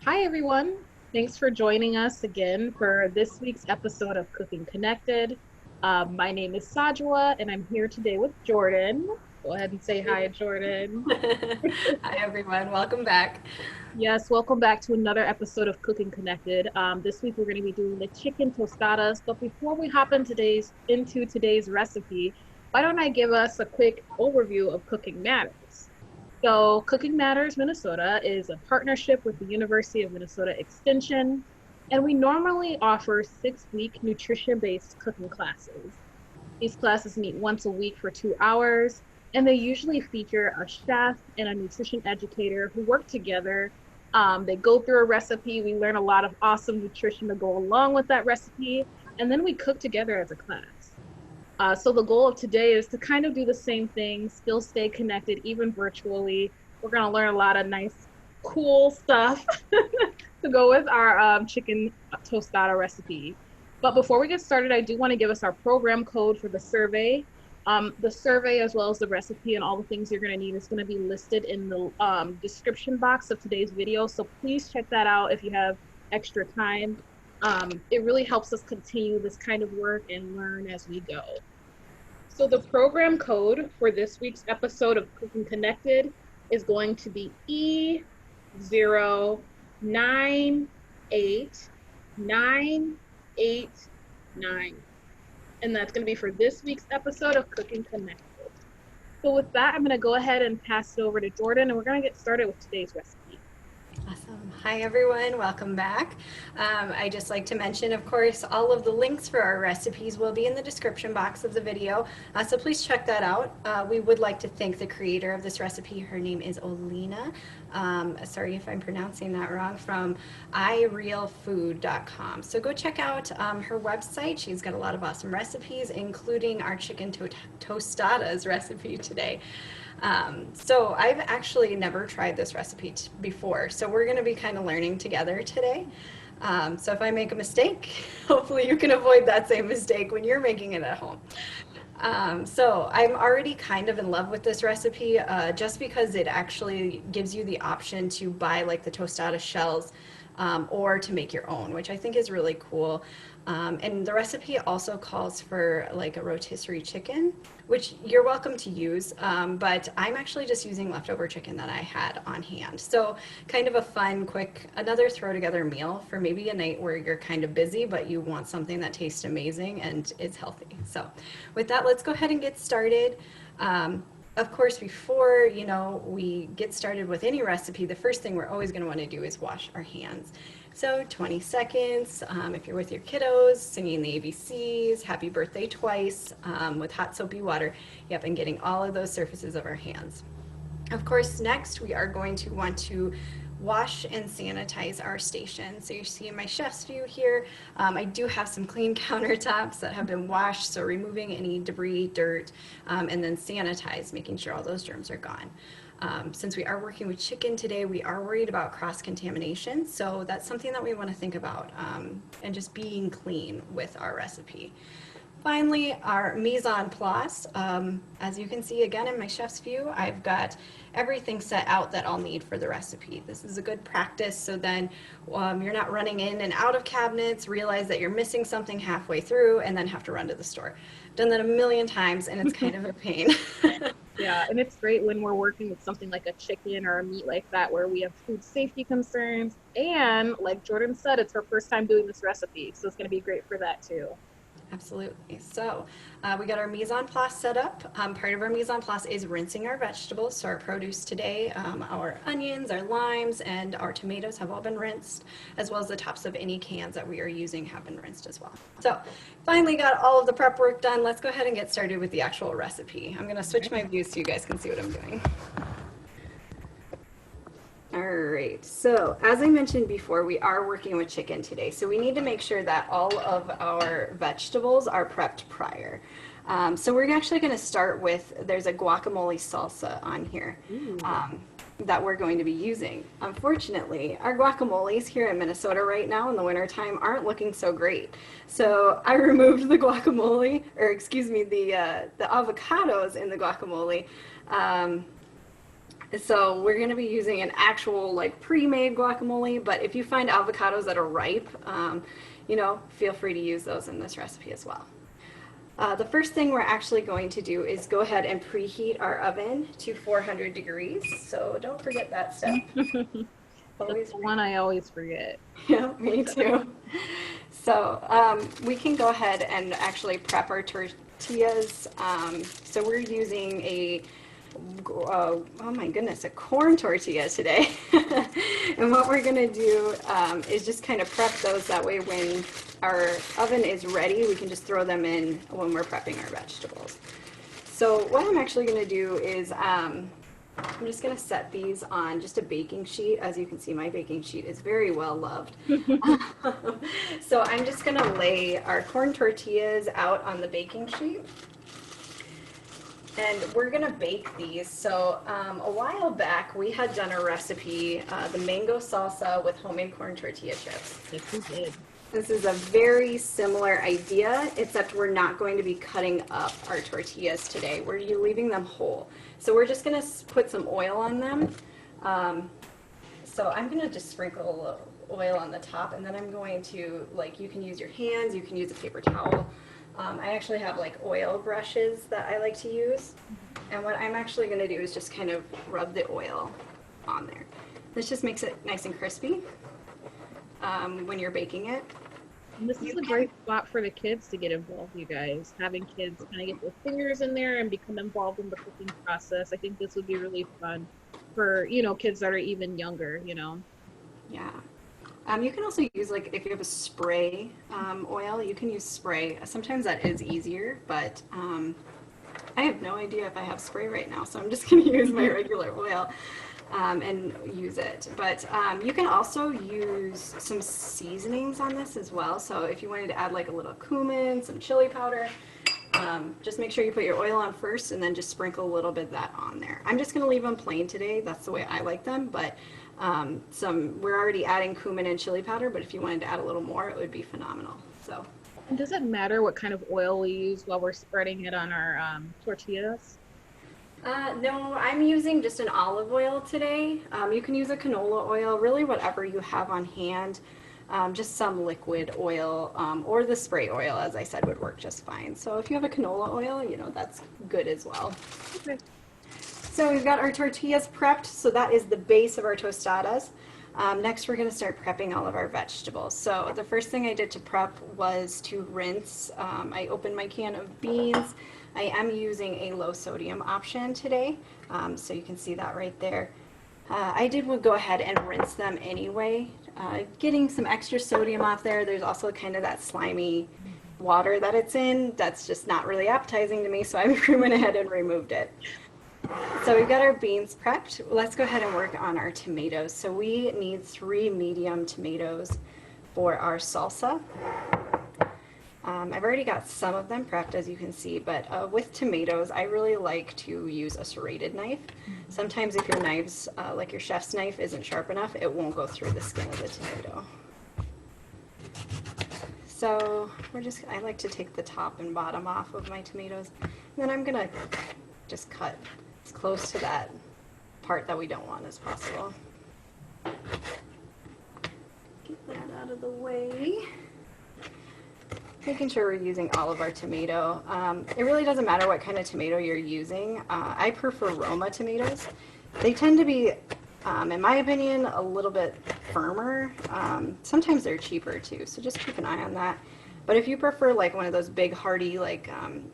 Hi, everyone. Thanks for joining us again for this week's episode of Cooking Connected. My name is Sajwa, and I'm here today with Jordan. Go ahead and say hi, Jordan. Hi everyone, welcome back. Yes, welcome back to another episode of Cooking Connected. This week we're going to be doing the chicken tostadas. But before we hop into today's recipe, why don't I give us a quick overview of Cooking Matters? So, Cooking Matters Minnesota is a partnership with the University of Minnesota Extension, and we normally offer 6-week nutrition based cooking classes. These classes meet once a week for 2 hours, and they usually feature a chef and a nutrition educator who work together. They go through a recipe, we learn a lot of awesome nutrition to go along with that recipe, and then we cook together as a class. So the goal of today is to kind of do the same thing, still stay connected, even virtually. We're going to learn a lot of nice, cool stuff to go with our chicken tostada recipe. But before we get started, I do want to give us our program code for the survey. The survey, as well as the recipe and all the things you're going to need, is going to be listed in the description box of today's video. So please check that out if you have extra time. It really helps us continue this kind of work and learn as we go. So the program code for this week's episode of Cooking Connected is going to be E098989. And that's going to be for this week's episode of Cooking Connected. So with that, I'm going to go ahead and pass it over to Jordan, and we're going to get started with today's recipe. Awesome. Hi everyone, welcome back. I just like to mention, of course, all of the links for our recipes will be in the description box of the video, so please check that out. We would like to thank the creator of this recipe. Her name is Olena. Sorry if I'm pronouncing that wrong, from irealfood.com. So go check out her website. She's got a lot of awesome recipes, including our chicken tostadas recipe today. So I've actually never tried this recipe before, so we're going to be kind of learning together today. So if I make a mistake, hopefully you can avoid that same mistake when you're making it at home. So I'm already kind of in love with this recipe, just because it actually gives you the option to buy like the tostada shells, or to make your own, which I think is really cool. And the recipe also calls for like a rotisserie chicken, which you're welcome to use, but I'm actually just using leftover chicken that I had on hand. So kind of a fun, quick, another throw together meal for maybe a night where you're kind of busy, but you want something that tastes amazing and is healthy. So with that, let's go ahead and get started. Of course, before we get started with any recipe, the first thing we're always going to want to do is wash our hands. So 20 seconds, if you're with your kiddos, singing the ABCs, happy birthday twice, with hot soapy water, yep, and getting all of those surfaces of our hands. Of course, next we are going to want to wash and sanitize our station. So you see in my chef's view here, I do have some clean countertops that have been washed, so removing any debris, dirt, and then sanitize, making sure all those germs are gone. Since we are working with chicken today, we are worried about cross-contamination, so that's something that we want to think about, and just being clean with our recipe. Finally, our mise en place. As you can see again in my chef's view, I've got everything set out that I'll need for the recipe. This is a good practice, so then you're not running in and out of cabinets, realize that you're missing something halfway through, and then have to run to the store. I've done that a million times, and it's kind of a pain. Yeah, and it's great when we're working with something like a chicken or a meat like that where we have food safety concerns. And like Jordan said, it's her first time doing this recipe, so it's going to be great for that too. Absolutely. So we got our mise en place set up. Part of our mise en place is rinsing our vegetables. So our produce today, our onions, our limes, and our tomatoes have all been rinsed, as well as the tops of any cans that we are using have been rinsed as well. So finally got all of the prep work done. Let's go ahead and get started with the actual recipe. I'm going to switch my views so you guys can see what I'm doing. All right, so as I mentioned before, we are working with chicken today, so we need to make sure that all of our vegetables are prepped prior. So we're actually going to start with, there's a guacamole salsa on here that we're going to be using. Unfortunately, our guacamoles here in Minnesota right now in the wintertime aren't looking so great. So I removed the guacamole, or excuse me, the avocados in the guacamole. So we're going to be using an actual like pre-made guacamole, but if you find avocados that are ripe, feel free to use those in this recipe as well. The first thing we're actually going to do is go ahead and preheat our oven to 400 degrees. So don't forget that step. That's the one I always forget. Yeah, me too. So we can go ahead and actually prep our tortillas. So we're using oh my goodness, a corn tortilla today. And what we're gonna do is just kind of prep those. That way when our oven is ready, we can just throw them in when we're prepping our vegetables. So what I'm actually gonna do is I'm just going to set these on just a baking sheet. As you can see, my baking sheet is very well loved. So I'm just going to lay our corn tortillas out on the baking sheet. And we're going to bake these. So a while back, we had done a recipe, the mango salsa with homemade corn tortilla chips. Yes, we did. This is a very similar idea, except we're not going to be cutting up our tortillas today. We're leaving them whole. So we're just going to put some oil on them. So I'm going to just sprinkle a little oil on the top, and then I'm going to, you can use your hands, you can use a paper towel. I actually have oil brushes that I like to use. And what I'm actually going to do is just kind of rub the oil on there. This just makes it nice and crispy when you're baking it. And this is a great spot for the kids to get involved, you guys. Having kids kind of get their fingers in there and become involved in the cooking process. I think this would be really fun for, kids that are even younger, Yeah. You can also use, if you have a spray oil, you can use spray. Sometimes that is easier, but I have no idea if I have spray right now, so I'm just going to use my regular oil. And use it. But you can also use some seasonings on this as well. So if you wanted to add a little cumin, some chili powder, just make sure you put your oil on first and then just sprinkle a little bit of that on there. I'm just going to leave them plain today. That's the way I like them. But we're already adding cumin and chili powder, but if you wanted to add a little more, it would be phenomenal. So. And does it matter what kind of oil we use while we're spreading it on our tortillas? No, I'm using just an olive oil today. You can use a canola oil, really whatever you have on hand. Just some liquid oil or the spray oil, as I said, would work just fine. So if you have a canola oil, that's good as well. Okay. So we've got our tortillas prepped. So that is the base of our tostadas. Next, we're going to start prepping all of our vegetables. So the first thing I did to prep was to rinse. I opened my can of beans. I am using a low sodium option today, so you can see that right there. I would go ahead and rinse them anyway, getting some extra sodium off there. There's also kind of that slimy water that it's in that's just not really appetizing to me, so I went ahead and removed it. So we've got our beans prepped. Let's go ahead and work on our tomatoes. So we need 3 medium tomatoes for our salsa. I've already got some of them prepped, as you can see, but with tomatoes, I really like to use a serrated knife. Sometimes if your knives, like your chef's knife, isn't sharp enough, it won't go through the skin of the tomato. So I like to take the top and bottom off of my tomatoes, and then I'm gonna just cut as close to that part that we don't want as possible. Get that out of the way. Making sure we're using all of our tomato. It really doesn't matter what kind of tomato you're using. I prefer Roma tomatoes. They tend to be, in my opinion, a little bit firmer. Sometimes they're cheaper too, so just keep an eye on that. But if you prefer one of those big hearty, I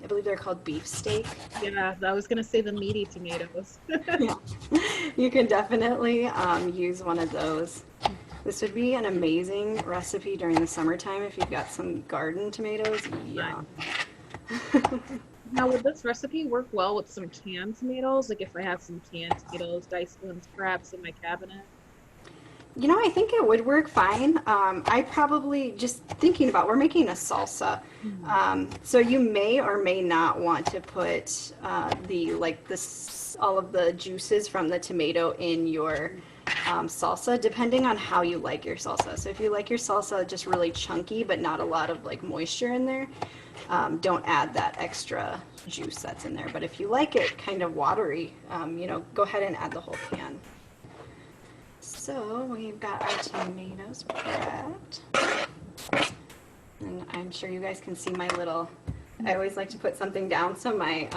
believe they're called beefsteak. Yeah, I was gonna say the meaty tomatoes. Yeah, you can definitely use one of those. This would be an amazing recipe during the summertime if you've got some garden tomatoes. Yeah. Now, would this recipe work well with some canned tomatoes? If I have some canned tomatoes, diced ones, perhaps in my cabinet? I think it would work fine. I probably, just thinking about, we're making a salsa. So you may or may not want to put all of the juices from the tomato in your salsa, depending on how you like your salsa. So if you like your salsa just really chunky but not a lot of moisture in there, don't add that extra juice that's in there. But if you like it kind of watery, go ahead and add the whole can. So we've got our tomatoes prepped. And I'm sure you guys can see my little, I always like to put something down so my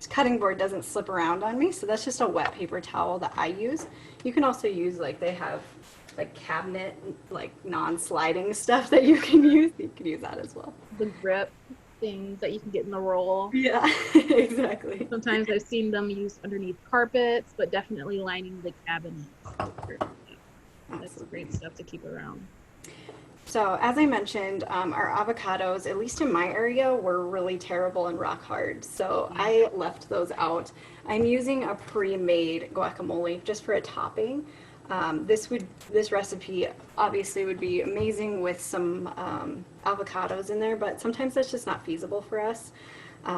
cutting board doesn't slip around on me. So that's just a wet paper towel that I use. You can also use, like, they have like cabinet, like non-sliding stuff that you can use. You can use that as well. The grip things that you can get in the roll. Yeah, exactly. Sometimes I've seen them used underneath carpets, but definitely lining the cabinets. That's great stuff to keep around. So as I mentioned, our avocados, at least in my area, were really terrible and rock hard. So I left those out. I'm using a pre-made guacamole just for a topping. This recipe obviously would be amazing with some avocados in there, but sometimes that's just not feasible for us.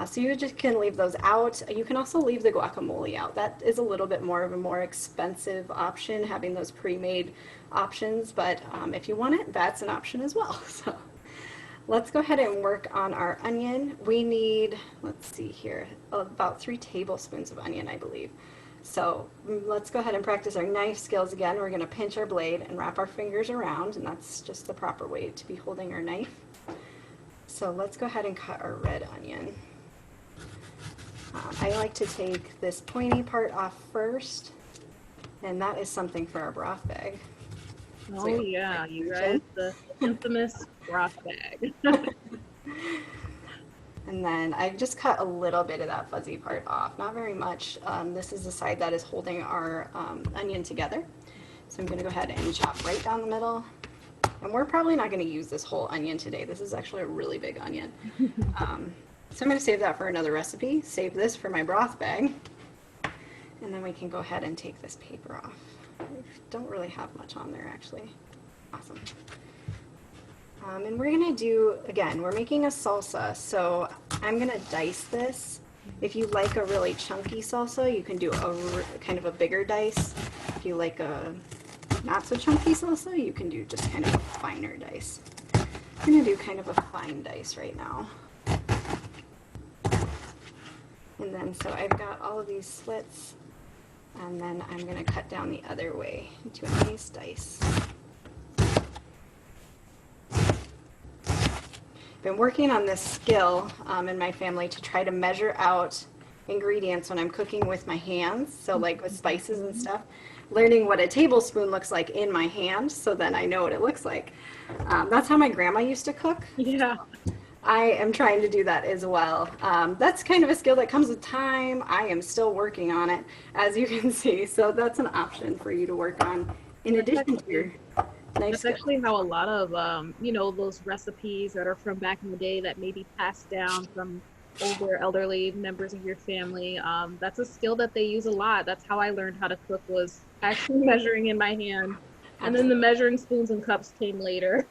So you just can leave those out. You can also leave the guacamole out. That is a little bit more of a more expensive option, having those pre-made options, but if you want it, that's an option as well. So let's go ahead and work on our onion. We need, let's see here, about 3 tablespoons of onion, I believe. So let's go ahead and practice our knife skills again. We're going to pinch our blade and wrap our fingers around, and that's just the proper way to be holding our knife. So let's go ahead and cut our red onion. I like to take this pointy part off first, and that is something for our broth bag. Oh, so yeah, you guys, the infamous broth bag. And then I just cut a little bit of that fuzzy part off, not very much. This is the side that is holding our onion together. So I'm going to go ahead and chop right down the middle. And we're probably not going to use this whole onion today. This is actually a really big onion. So I'm going to save that for another recipe. Save this for my broth bag. And then we can go ahead and take this paper off. We don't really have much on there, actually. Awesome. And we're going to do, again, we're making a salsa, so I'm going to dice this. If you like a really chunky salsa, you can do a kind of a bigger dice. If you like a not so chunky salsa, you can do just kind of a finer dice. I'm going to do kind of a fine dice right now. And then, so I've got all of these slits, and then I'm going to cut down the other way into a nice dice. Been working on this skill in my family to try to measure out ingredients when I'm cooking with my hands, so like with spices and stuff, learning what a tablespoon looks like in my hand, so then I know what it looks like. That's how my grandma used to cook. Yeah. I am trying to do that as well. That's kind of a skill that comes with time. I am still working on it, as you can see, so that's an option for you to work on in addition to your nice That's actually how a lot of, those recipes that are from back in the day that may be passed down from older elderly members of your family. That's a skill that they use a lot. That's how I learned how to cook, was actually measuring in my hand. And then the measuring spoons and cups came later.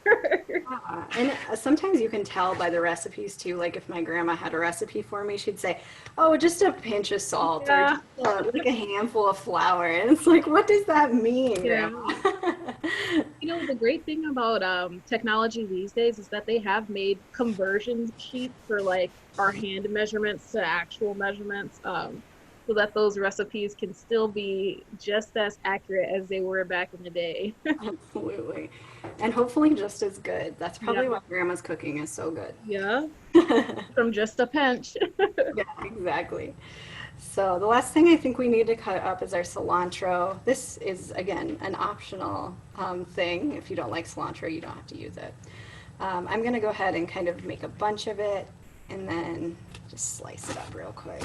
And sometimes you can tell by the recipes too. Like if my grandma had a recipe for me, she'd say, "Oh, just a pinch of salt," Yeah. or like a handful of flour. And it's like, what does that mean, Grandma? The great thing about technology these days is that they have made conversion sheets for like our hand measurements to actual measurements. So that those recipes can still be just as accurate as they were back in the day. Absolutely. And hopefully just as good. That's probably why Grandma's cooking is so good. Yeah. From just a pinch. Yeah, exactly. So the last thing I think we need to cut up is our cilantro. This is, again, an optional thing. If you don't like cilantro, you don't have to use it. I'm going to go ahead and kind of make a bunch of it and then just slice it up real quick.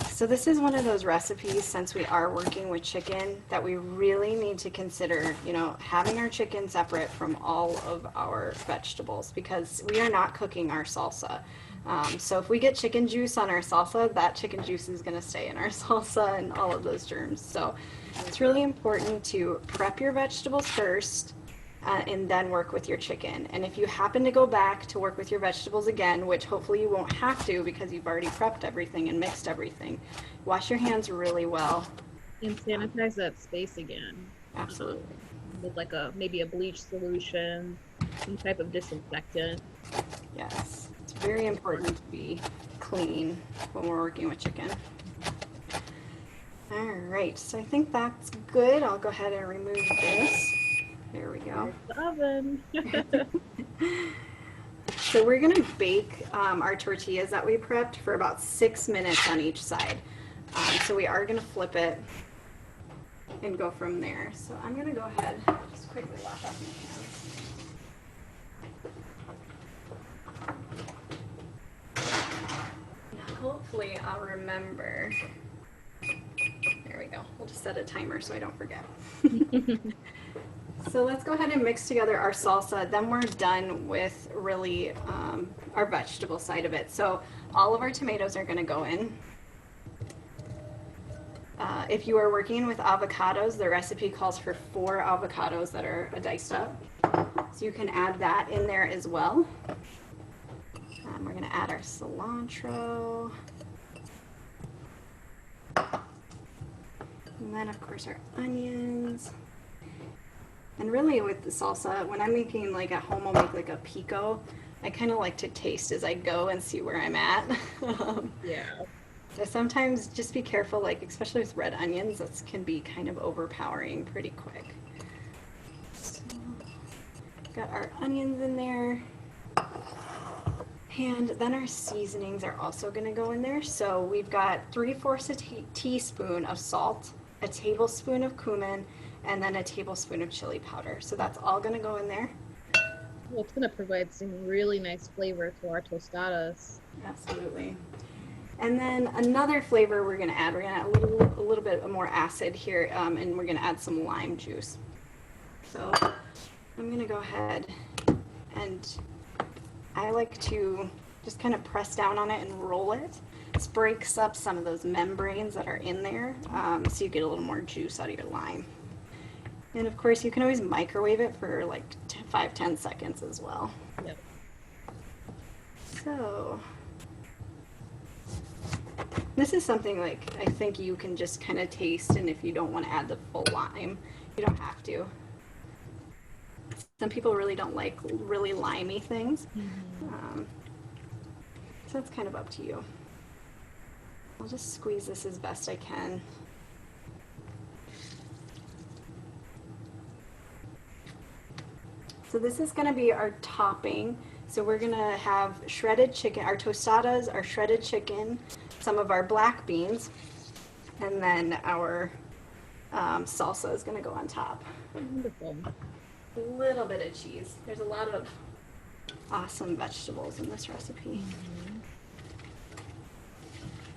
So this is one of those recipes, since we are working with chicken, that we really need to consider, having our chicken separate from all of our vegetables, because we are not cooking our salsa. So if we get chicken juice on our salsa, that chicken juice is going to stay in our salsa and all of those germs. So it's really important to prep your vegetables first, and then work with your chicken. And if you happen to go back to work with your vegetables again, which hopefully you won't have to because you've already prepped everything and mixed everything, wash your hands really well. And sanitize that space again. Absolutely. with like maybe a bleach solution, some type of disinfectant. Yes, it's very important to be clean when we're working with chicken. All right, so I think that's good. I'll go ahead and remove this. There we go. Here's the oven. So we're gonna bake our tortillas that we prepped for about 6 minutes on each side. So we are gonna flip it and go from there. So I'm gonna go ahead, just quickly wash off my hands. Now, hopefully I'll remember. There we go. We'll just set a timer so I don't forget. So let's go ahead and mix together our salsa. Then we're done with really our vegetable side of it. So all of our tomatoes are gonna go in. If you are working with avocados, the recipe calls for 4 avocados that are diced up. So you can add that in there as well. We're gonna add our cilantro. And then of course our onions. And really with the salsa, when I'm making like at home, I'll make like a pico. I kind of like to taste as I go and see where I'm at. Yeah. So sometimes just be careful, like especially with red onions, that can be kind of overpowering pretty quick. So, got our onions in there. And then our seasonings are also going to go in there. So we've got 3/4 teaspoon of salt, a tablespoon of cumin, and then a tablespoon of chili powder. So that's all going to go in there. Well, it's going to provide some really nice flavor to our tostadas. Absolutely. And then another flavor we're going to add a little bit more acid here, and we're going to add some lime juice. So I'm going to go ahead and I like to just kind of press down on it and roll it. This breaks up some of those membranes that are in there, so you get a little more juice out of your lime. And of course, you can always microwave it for like 5-10 seconds as well. Yep. So this is something like I think you can just kind of taste, and if you don't want to add the full lime, you don't have to. Some people really don't like really limey things, so it's kind of up to you. I'll just squeeze this as best I can. So this is going to be our topping. So we're going to have shredded chicken, our tostadas, our shredded chicken, some of our black beans, and then our salsa is going to go on top. Wonderful. A little bit of cheese. There's a lot of awesome vegetables in this recipe.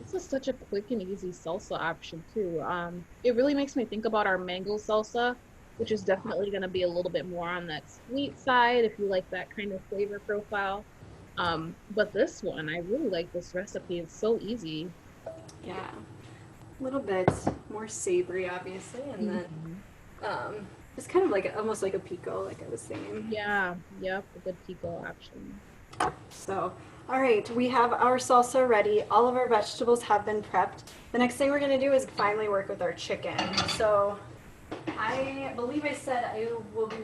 This is such a quick and easy salsa option too. It really makes me think about our mango salsa, which is definitely going to be a little bit more on that sweet side if you like that kind of flavor profile. But this one, I really like this recipe. It's so easy. Yeah, a little bit more savory, obviously, and then it's kind of like almost like a pico, like I was saying. Yeah, yep, a good pico option. So, all right, we have our salsa ready. All of our vegetables have been prepped. The next thing we're going to do is finally work with our chicken. So I believe I said I will be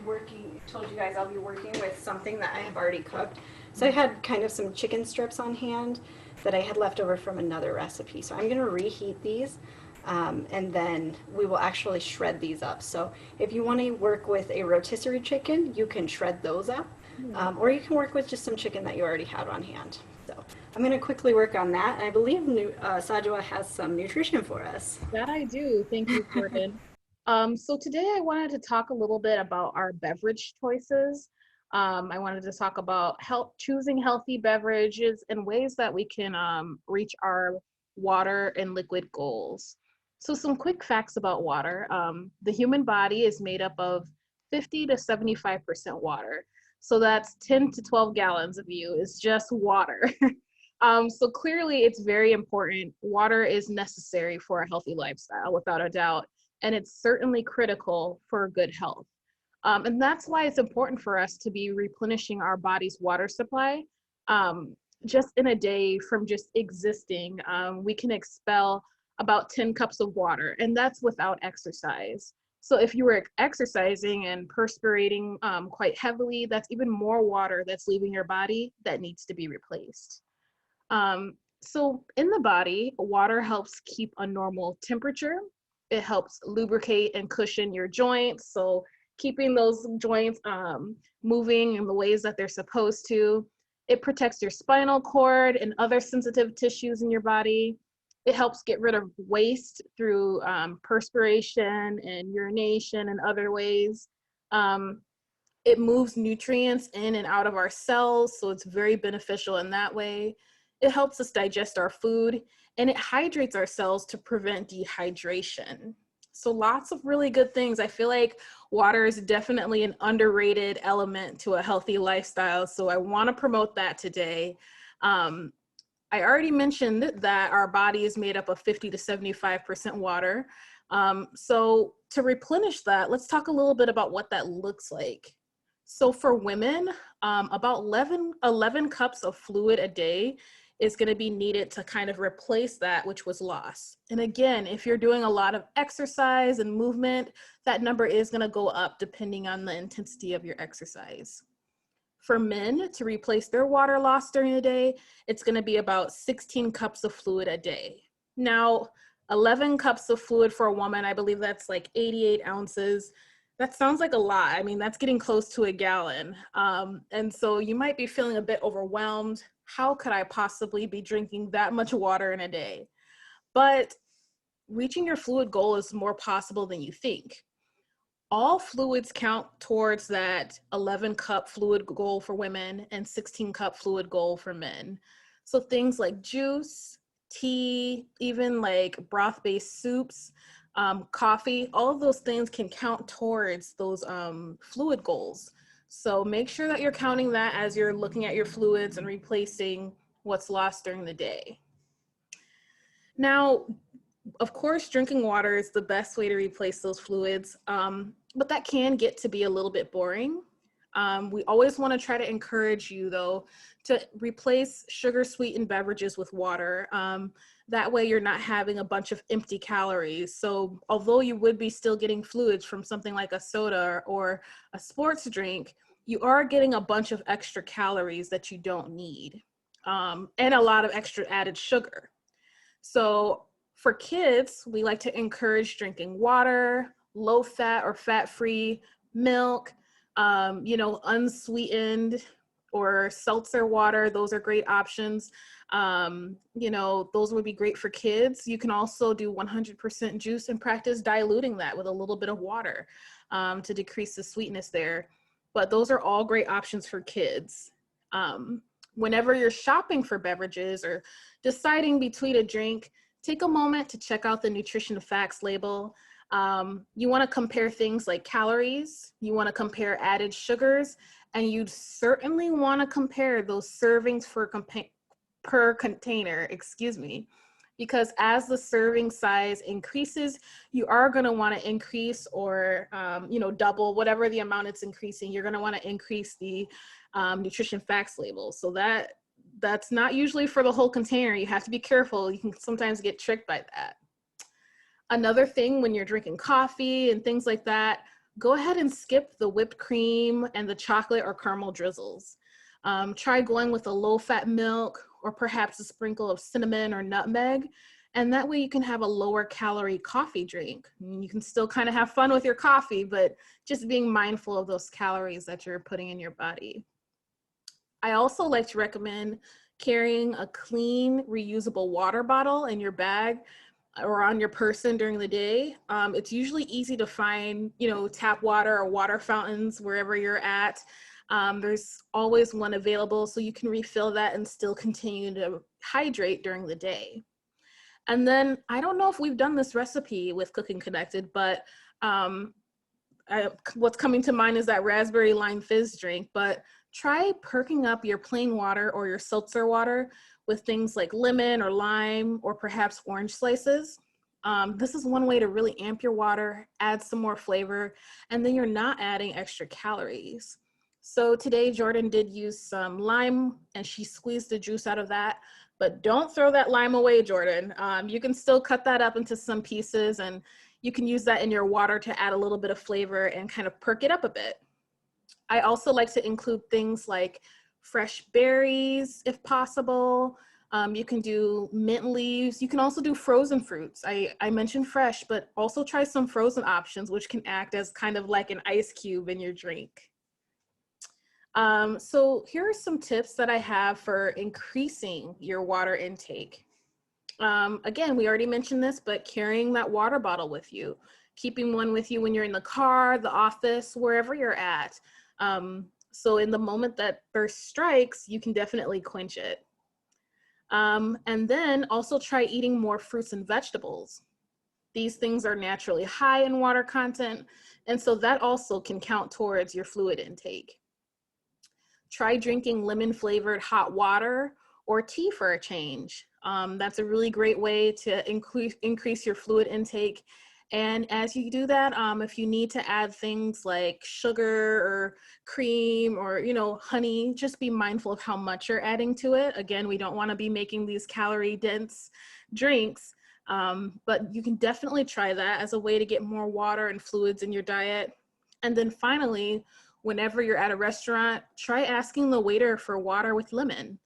told you guys I'll be working with something that I have already cooked. So I had kind of some chicken strips on hand that I had left over from another recipe. So I'm going to reheat these, and then we will actually shred these up. So if you want to work with a rotisserie chicken, you can shred those up, or you can work with just some chicken that you already had on hand. So I'm going to quickly work on that, and I believe Sajwa has some nutrition for us. That I do. Thank you, Jordan. So today I wanted to talk a little bit about our beverage choices. I wanted to talk about choosing healthy beverages and ways that we can reach our water and liquid goals. So some quick facts about water. The human body is made up of 50 to 75% water. So that's 10 to 12 gallons of you is just water. So clearly it's very important. Water is necessary for a healthy lifestyle, without a doubt. And it's certainly critical for good health. And that's why it's important for us to be replenishing our body's water supply. Just in a day from just existing, we can expel about 10 cups of water, and that's without exercise. So if you were exercising and perspirating quite heavily, that's even more water that's leaving your body that needs to be replaced. So in the body, water helps keep a normal temperature. It helps lubricate and cushion your joints. So keeping those joints moving in the ways that they're supposed to. It protects your spinal cord and other sensitive tissues in your body. It helps get rid of waste through perspiration and urination and other ways. Um, it moves nutrients in and out of our cells, so it's very beneficial in that way. It helps us digest our food, and it hydrates our cells to prevent dehydration. So lots of really good things. I feel like water is definitely an underrated element to a healthy lifestyle, so I want to promote that today. I already mentioned that our body is made up of 50 to 75% water. So to replenish that, let's talk a little bit about what that looks like. So for women, about 11 cups of fluid a day is going to be needed to kind of replace that which was lost. And again, if you're doing a lot of exercise and movement, that number is going to go up depending on the intensity of your exercise. For men, to replace their water loss during the day, it's going to be about 16 cups of fluid a day. Now, 11 cups of fluid for a woman, I believe that's like 88 ounces. That sounds like a lot. I mean, that's getting close to a gallon. And so you might be feeling a bit overwhelmed. How could I possibly be drinking that much water in a day? But reaching your fluid goal is more possible than you think. All fluids count towards that 11 cup fluid goal for women and 16 cup fluid goal for men. So things like juice, tea, even like broth-based soups, coffee, all of those things can count towards those fluid goals. So make sure that you're counting that as you're looking at your fluids and replacing what's lost during the day. Now, of course, drinking water is the best way to replace those fluids, but that can get to be a little bit boring. We always want to try to encourage you, though, to replace sugar-sweetened beverages with water. That way you're not having a bunch of empty calories. So although you would be still getting fluids from something like a soda or a sports drink, you are getting a bunch of extra calories that you don't need, and a lot of extra added sugar. So for kids, we like to encourage drinking water, low fat or fat-free milk, unsweetened or seltzer water. Those are great options. Those would be great for kids. You can also do 100% juice and practice diluting that with a little bit of water to decrease the sweetness there. But those are all great options for kids. Whenever you're shopping for beverages or deciding between a drink, take a moment to check out the nutrition facts label. You want to compare things like calories, you want to compare added sugars, and you certainly want to compare those servings per container, because as the serving size increases, you are going to want to increase or, double whatever the amount it's increasing. You're going to want to increase the nutrition facts label. So that's not usually for the whole container. You have to be careful. You can sometimes get tricked by that. Another thing, when you're drinking coffee and things like that, go ahead and skip the whipped cream and the chocolate or caramel drizzles. Try going with a low-fat milk or perhaps a sprinkle of cinnamon or nutmeg, and that way you can have a lower calorie coffee drink. You can still kind of have fun with your coffee, but just being mindful of those calories that you're putting in your body. I also like to recommend carrying a clean, reusable water bottle in your bag or on your person during the day. It's usually easy to find, tap water or water fountains wherever you're at. There's always one available, so you can refill that and still continue to hydrate during the day. And then, I don't know if we've done this recipe with Cooking Connected, but what's coming to mind is that raspberry lime fizz drink, but try perking up your plain water or your seltzer water with things like lemon or lime or perhaps orange slices. This is one way to really amp your water, add some more flavor, and then you're not adding extra calories. So today Jordan did use some lime and she squeezed the juice out of that, but don't throw that lime away, Jordan. You can still cut that up into some pieces and You can use that in your water to add a little bit of flavor and kind of perk it up a bit. I also like to include things like fresh berries, if possible. You can do mint leaves. You can also do frozen fruits. I mentioned fresh, but also try some frozen options, which can act as kind of like an ice cube in your drink. So here are some tips that I have for increasing your water intake. Again, we already mentioned this, but carrying that water bottle with you, keeping one with you when you're in the car, the office, wherever you're at. So in the moment that thirst strikes, you can definitely quench it. And then also try eating more fruits and vegetables. These things are naturally high in water content, and so that also can count towards your fluid intake. Try drinking lemon flavored hot water or tea for a change. That's a really great way to increase your fluid intake. And as you do that, if you need to add things like sugar or cream or, honey, just be mindful of how much you're adding to it. Again, we don't want to be making these calorie dense drinks, but you can definitely try that as a way to get more water and fluids in your diet. And then finally, whenever you're at a restaurant, try asking the waiter for water with lemon.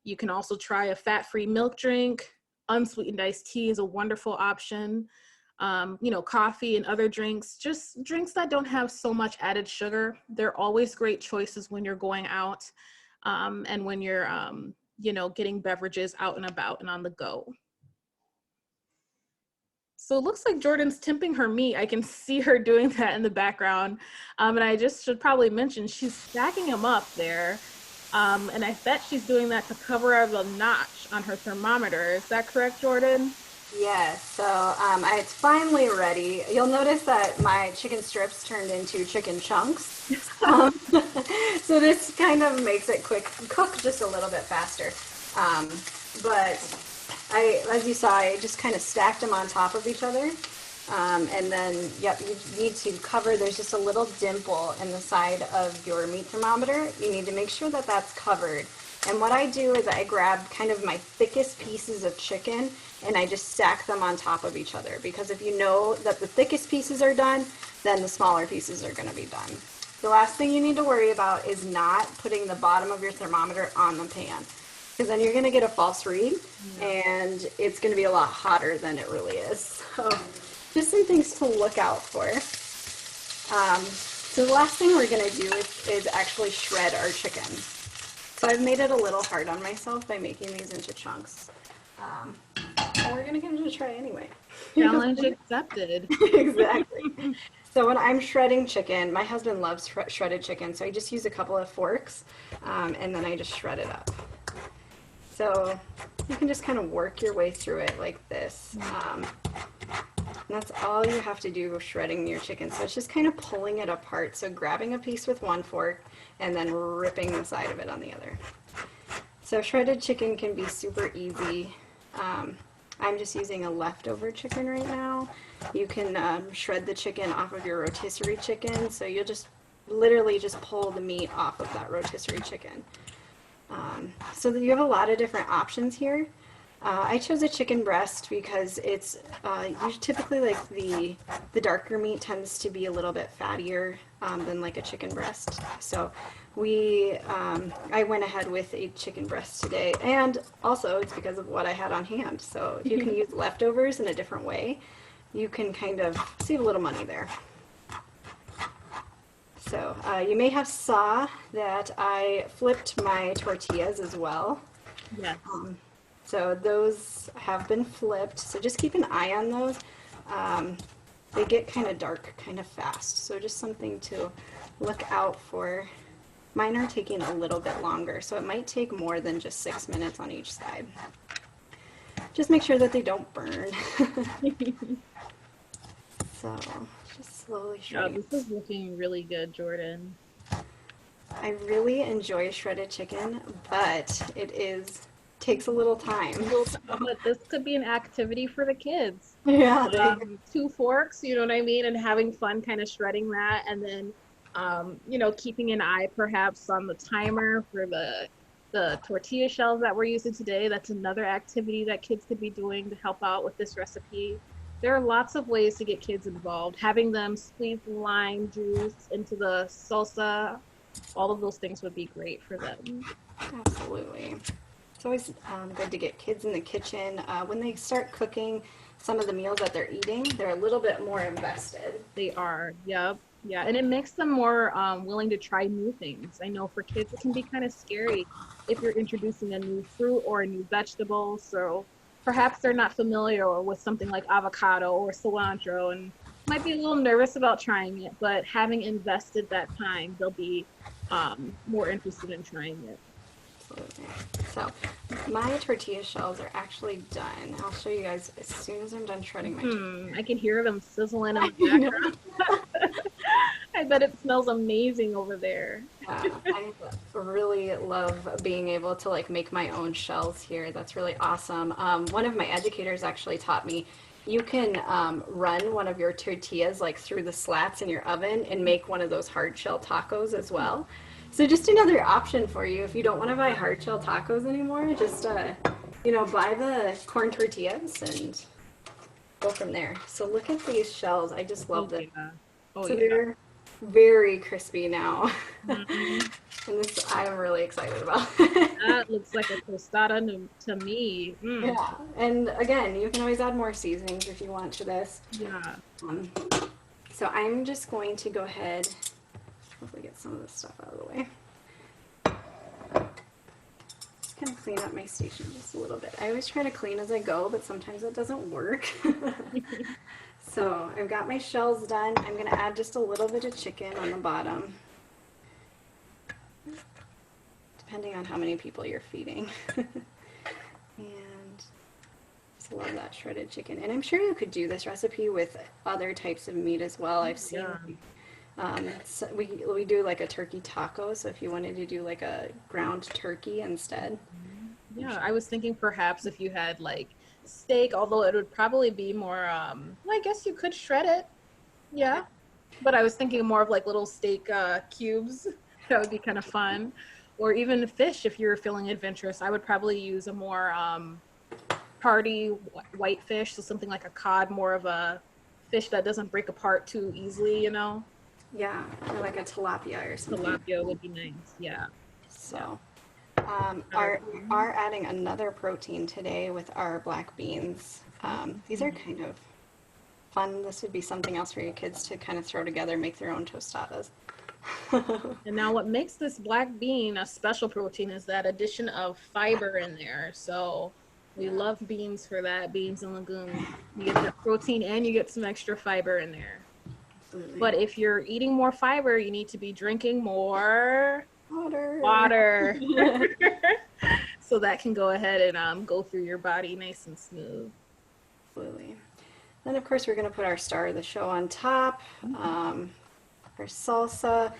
You can also try a fat-free milk drink. Unsweetened iced tea is a wonderful option. Coffee and other drinks, just drinks that don't have so much added sugar. They're always great choices when you're going out and when you're, getting beverages out and about and on the go. So it looks like Jordan's temping her meat. I can see her doing that in the background. And I just should probably mention she's stacking them up there. And I bet she's doing that to cover up the notch on her thermometer. Is that correct, Jordan? Yes, so it's finally ready. You'll notice that my chicken strips turned into chicken chunks. Um, so this kind of makes it cook just a little bit faster. But as you saw, I just kind of stacked them on top of each other. And then, yep, you need to cover, there's just a little dimple in the side of your meat thermometer. You need to make sure that that's covered. And what I do is I grab kind of my thickest pieces of chicken and I just stack them on top of each other, because if you know that the thickest pieces are done, then the smaller pieces are going to be done. The last thing you need to worry about is not putting the bottom of your thermometer on the pan, because then you're going to get a false read and it's going to be a lot hotter than it really is. So just some things to look out for. So the last thing we're going to do is actually shred our chicken. So I've made it a little hard on myself by making these into chunks. And we're going to give it a try anyway. Challenge accepted. Exactly. So when I'm shredding chicken, my husband loves shredded chicken, so I just use a couple of forks and then I just shred it up. So you can just kind of work your way through it like this. And that's all you have to do with shredding your chicken. So it's just kind of pulling it apart. So grabbing a piece with one fork and then ripping the side of it on the other. So shredded chicken can be super easy. I'm just using a leftover chicken right now. You can shred the chicken off of your rotisserie chicken. So you'll just literally just pull the meat off of that rotisserie chicken. So you have a lot of different options here. I chose a chicken breast because it's typically like the darker meat tends to be a little bit fattier than like a chicken breast. So I went ahead with a chicken breast today, and also it's because of what I had on hand. So if you can use leftovers in a different way, you can kind of save a little money there. So you may have saw that I flipped my tortillas as well. Yeah. So those have been flipped. So just keep an eye on those. They get kind of dark kind of fast. So just something to look out for. Mine are taking a little bit longer, so it might take more than just 6 minutes on each side. Just make sure that they don't burn. So just slowly shredding. Oh, this is looking really good, Jordan. I really enjoy shredded chicken, but takes a little time. But this could be an activity for the kids. Yeah. 2 forks, you know what I mean, and having fun kind of shredding that, and then keeping an eye perhaps on the timer for the tortilla shells that we're using today. That's another activity that kids could be doing to help out with this recipe. There are lots of ways to get kids involved. Having them squeeze lime juice into the salsa, all of those things would be great for them. Absolutely. It's always good to get kids in the kitchen. When they start cooking some of the meals that they're eating, they're a little bit more invested. They are, yep. Yeah, and it makes them more willing to try new things. I know for kids it can be kind of scary if you're introducing a new fruit or a new vegetable. So perhaps they're not familiar with something like avocado or cilantro and might be a little nervous about trying it, but having invested that time, they'll be more interested in trying it. Absolutely. So my tortilla shells are actually done. I'll show you guys as soon as I'm done shredding my I can hear them sizzling in the tortilla. background. I bet it smells amazing over there. I really love being able to like make my own shells here. That's really awesome. One of my educators actually taught me you can run one of your tortillas like through the slats in your oven and make one of those hard shell tacos as well. So just another option for you if you don't want to buy hard shell tacos anymore, just buy the corn tortillas and go from there. So look at these shells. I just love them. Yeah. Oh, So yeah. they're very crispy now. Mhm. And this I'm really excited about. That looks like a tostada to me. Yeah. And again, you can always add more seasonings if you want to this. Yeah. Um, so I'm just going to go ahead, hopefully get some of this stuff out of the way. Just kind of clean up my station just a little bit. I always try to clean as I go, but sometimes it doesn't work. So I've got my shells done. I'm going to add just a little bit of chicken on the bottom, depending on how many people you're feeding. And just love that shredded chicken. And I'm sure you could do this recipe with other types of meat as well. I've seen we do like a turkey taco, so if you wanted to do like a ground turkey instead. Yeah, I was thinking perhaps if you had like steak, although it would probably be more well, I guess you could shred it. Yeah. But I was thinking more of like little steak cubes. That would be kind of fun. Or even fish if you're feeling adventurous. I would probably use a more hearty white fish, so something like a cod, more of a fish that doesn't break apart too easily, you know? Yeah, or like a tilapia or something. Tilapia would be nice, yeah. So, are adding another protein today with our black beans. These are kind of fun. This would be something else for your kids to kind of throw together, make their own tostadas. And now what makes this black bean a special protein is that addition of fiber in there. So we love beans for that, beans and legumes. You get the protein and you get some extra fiber in there. Absolutely. But if you're eating more fiber, you need to be drinking more Water. So that can go ahead and go through your body nice and smooth. Absolutely. Then of course we're going to put our star of the show on top, our salsa,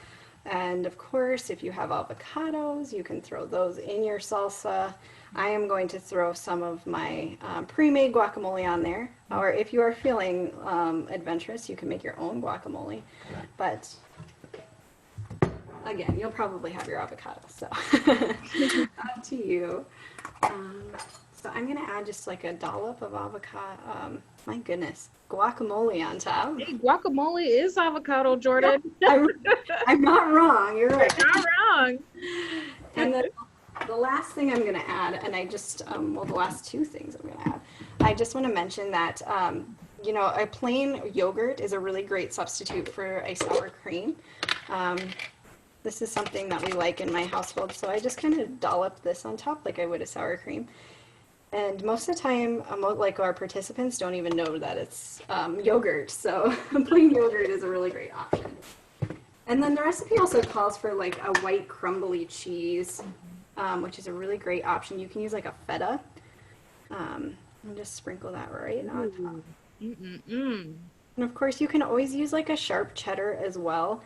and of course if you have avocados you can throw those in your salsa. I am going to throw some of my pre-made guacamole on there, or if you are feeling adventurous you can make your own guacamole, but again you'll probably have your avocado, so up to you. So I'm going to add just like a dollop of avocado, my goodness, guacamole on top. Hey, guacamole is avocado, Jordan. I'm not wrong, you're right. Not wrong. And then the last thing I'm going to add, and I just, well, the last two things I'm going to add, I just want to mention that, a plain yogurt is a really great substitute for a sour cream. This is something that we like in my household, so I just kind of dollop this on top like I would a sour cream. And most of the time, like our participants don't even know that it's yogurt, so plain yogurt is a really great option. And then the recipe also calls for like a white crumbly cheese, which is a really great option. You can use like a feta, and just sprinkle that right on top. And of course, you can always use like a sharp cheddar as well.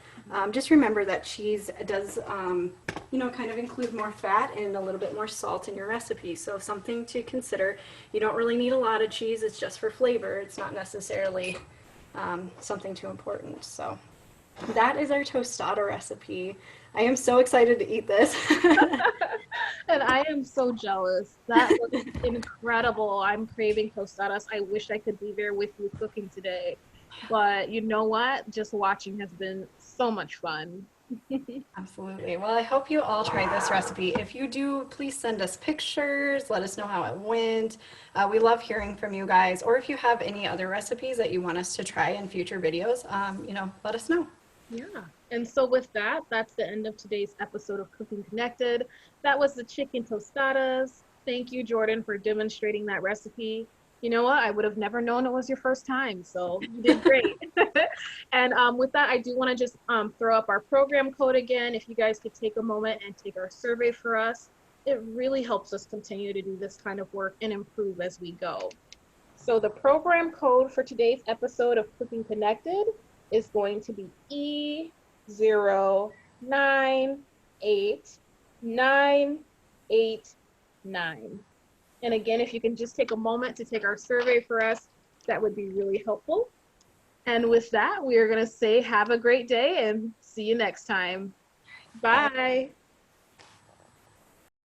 Just remember that cheese does, kind of include more fat and a little bit more salt in your recipe. So something to consider. You don't really need a lot of cheese. It's just for flavor. It's not necessarily something too important. So That is our tostada recipe. I am so excited to eat this. And I am so jealous. That looks incredible. I'm craving tostadas. I wish I could be there with you cooking today. But you know what? Just watching has been so much fun. Absolutely. Well, I hope you all try this recipe. If you do, please send us pictures. Let us know how it went. We love hearing from you guys. Or if you have any other recipes that you want us to try in future videos, let us know. Yeah. And so with that, that's the end of today's episode of Cooking Connected. That was the chicken tostadas. Thank you, Jordan, for demonstrating that recipe. You know what? I would have never known it was your first time, so you did great. And with that, I do want to just throw up our program code again. If you guys could take a moment and take our survey for us, it really helps us continue to do this kind of work and improve as we go. So the program code for today's episode of Cooking Connected is going to be E098989. And again, if you can just take a moment to take our survey for us, that would be really helpful. And with that, we are going to say have a great day and see you next time. Bye. Bye.